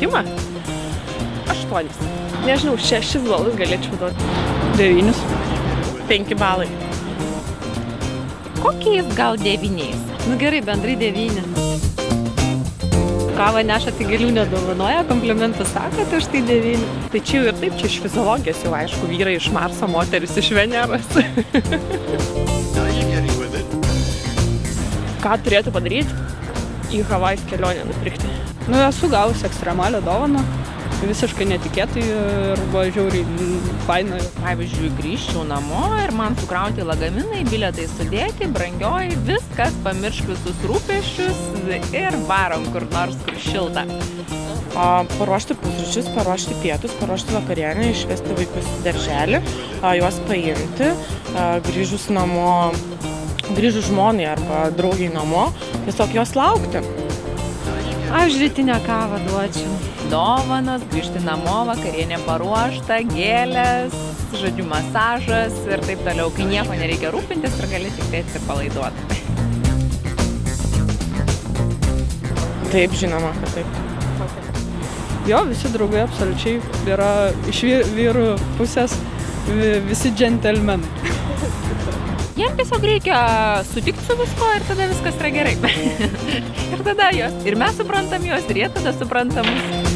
metimą? 8. Nežinau, 6 balus galėčiau duoti. 9. 5 balai. Kokiais gal 9? Nu gerai, bendrai 9. Kavą neša, tai gėlių nedovanoja, komplimentus sako, tai štai 9. Tai čia jau ir taip, čia iš fiziologijos jau aišku, vyrai iš Marso, moteris iš Veneros. Ką turėtų padaryti? Į Havajus kelionę nupirkti. Nu, esu gavusi ekstremalią dovaną, visiškai netikėtai ir buvo žiauriai faina. Pavyzdžiui, grįžčiau namo ir man sukrauti lagaminai, bilietai sudėti, brangioji, viskas, pamiršk visus rūpesčius ir varom kur nors, kur šilta. Paruošti pusryčius, paruošti pietus, paruošti vakarienę, išvesti vaikus į darželį, juos paimti, grįžus namo, grįžus žmonai arba draugiai namo, tiesiog jos laukti. Aš rytinę kavą duočiau. Dovanos, grįžti namo, vakarienė paruošta, gėlės, žodžiu, masažas ir taip toliau, kai nieko nereikia rūpintis ir gali tik tai atsipalaiduoti. Taip, žinoma, kad taip. Jo, visi draugai absoliučiai yra iš vyrų pusės visi džentelmenai. Jiem tiesiog reikia sutikti su visko ir tada viskas yra gerai. Ir tada jos, ir mes suprantam juos, ir jie tada supranta mus.